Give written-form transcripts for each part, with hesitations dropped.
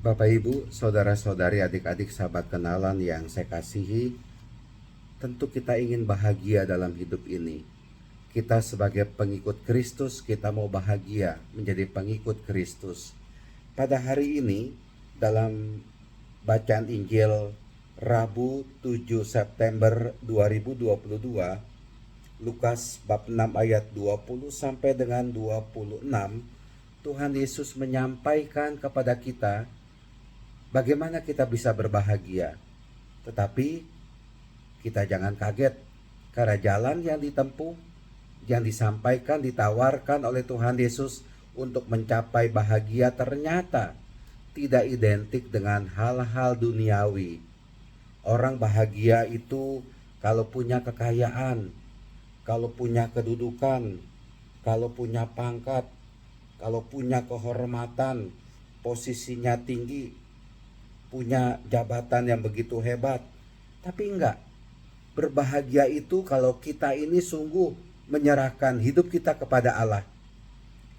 Bapak Ibu, saudara-saudari, adik-adik, sahabat kenalan yang saya kasihi, tentu kita ingin bahagia dalam hidup ini. Kita sebagai pengikut Kristus, kita mau bahagia menjadi pengikut Kristus. Pada hari ini, dalam bacaan Injil Rabu 7 September 2022, Lukas bab 6 ayat 20 sampai dengan 26, Tuhan Yesus menyampaikan kepada kita bagaimana kita bisa berbahagia. Tetapi kita jangan kaget, karena jalan yang ditempuh, yang disampaikan, ditawarkan oleh Tuhan Yesus untuk mencapai bahagia ternyata tidak identik dengan hal-hal duniawi. Orang bahagia itu kalau punya kekayaan, kalau punya kedudukan, kalau punya pangkat, kalau punya kehormatan, posisinya tinggi, punya jabatan yang begitu hebat. Tapi enggak, berbahagia itu kalau kita ini sungguh menyerahkan hidup kita kepada Allah.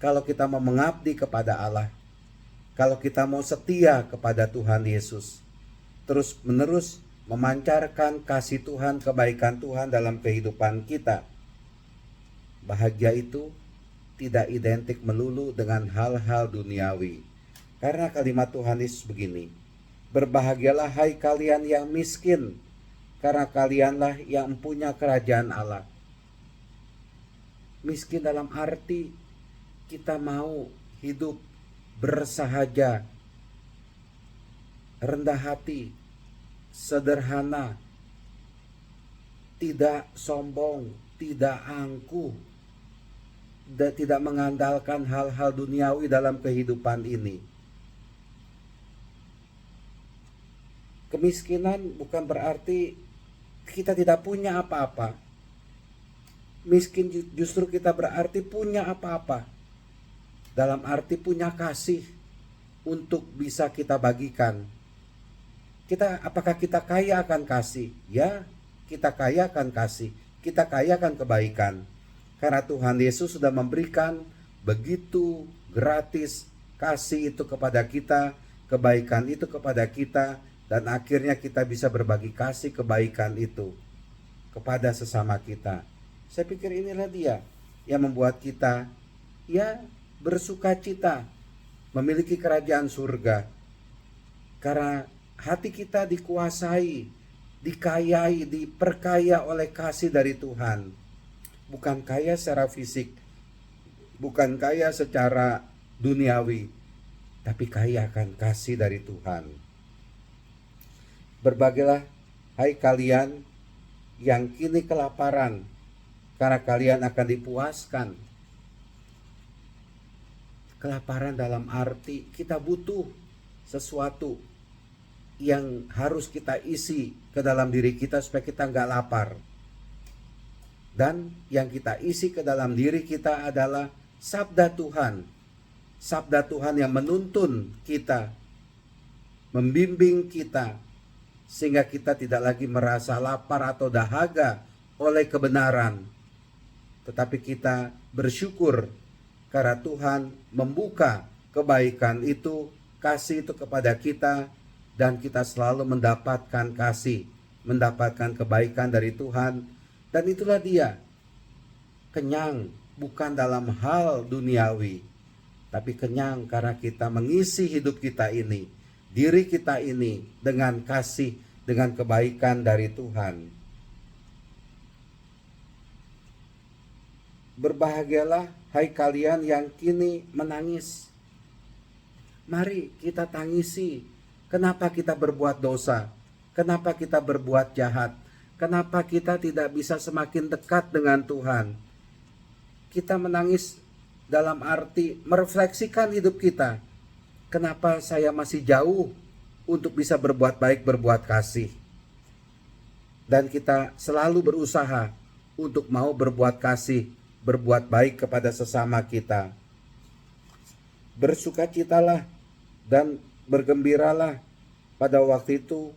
Kalau kita mau mengabdi kepada Allah, kalau kita mau setia kepada Tuhan Yesus, terus menerus memancarkan kasih Tuhan, kebaikan Tuhan dalam kehidupan kita. Bahagia itu tidak identik melulu dengan hal-hal duniawi. Karena kalimat Tuhan Yesus begini, berbahagialah hai kalian yang miskin, karena kalianlah yang punya kerajaan Allah. Miskin dalam arti kita mau hidup bersahaja, rendah hati, sederhana, tidak sombong, tidak angkuh, tidak mengandalkan hal-hal duniawi dalam kehidupan ini. Kemiskinan bukan berarti kita tidak punya apa-apa. Miskin justru kita berarti punya apa-apa. Dalam arti punya kasih untuk bisa kita bagikan. Apakah kita kaya akan kasih? Ya, kita kaya akan kasih. Kita kaya akan kebaikan. Karena Tuhan Yesus sudah memberikan begitu gratis kasih itu kepada kita, kebaikan itu kepada kita, dan akhirnya kita bisa berbagi kasih kebaikan itu kepada sesama kita. Saya pikir inilah dia yang membuat kita bersuka cita memiliki kerajaan surga. Karena hati kita dikuasai, dikayai, diperkaya oleh kasih dari Tuhan. Bukan kaya secara fisik, bukan kaya secara duniawi, tapi kaya akan kasih dari Tuhan. Berbahagialah hai kalian yang kini kelaparan, karena kalian akan dipuaskan. Kelaparan dalam arti kita butuh sesuatu yang harus kita isi ke dalam diri kita supaya kita nggak lapar. Dan yang kita isi ke dalam diri kita adalah sabda Tuhan. Sabda Tuhan yang menuntun kita, membimbing kita, sehingga kita tidak lagi merasa lapar atau dahaga oleh kebenaran. Tetapi kita bersyukur karena Tuhan membuka kebaikan itu, kasih itu kepada kita, dan kita selalu mendapatkan kasih, mendapatkan kebaikan dari Tuhan. Dan itulah dia, kenyang bukan dalam hal duniawi, tapi kenyang karena kita mengisi hidup kita ini, diri kita ini dengan kasih, dengan kebaikan dari Tuhan. Berbahagialah hai kalian yang kini menangis. Mari kita tangisi. Kenapa kita berbuat dosa? Kenapa kita berbuat jahat? Kenapa kita tidak bisa semakin dekat dengan Tuhan? Kita menangis dalam arti merefleksikan hidup kita. Kenapa saya masih jauh untuk bisa berbuat baik, berbuat kasih? Dan kita selalu berusaha untuk mau berbuat kasih, berbuat baik kepada sesama kita. Bersukacitalah dan bergembiralah pada waktu itu,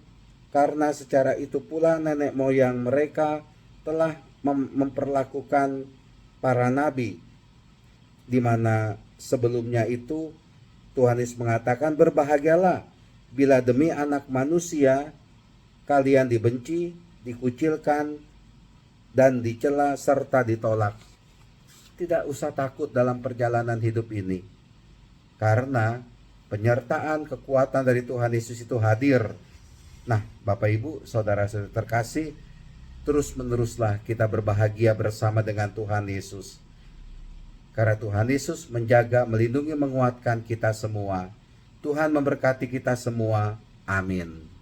karena secara itu pula nenek moyang mereka telah memperlakukan para nabi, di mana sebelumnya itu Tuhan Yesus mengatakan, berbahagialah bila demi anak manusia kalian dibenci, dikucilkan, dan dicela serta ditolak. Tidak usah takut dalam perjalanan hidup ini, karena penyertaan kekuatan dari Tuhan Yesus itu hadir. Nah, Bapak Ibu, saudara-saudara terkasih, terus-meneruslah kita berbahagia bersama dengan Tuhan Yesus. Karena Tuhan Yesus menjaga, melindungi, menguatkan kita semua. Tuhan memberkati kita semua. Amin.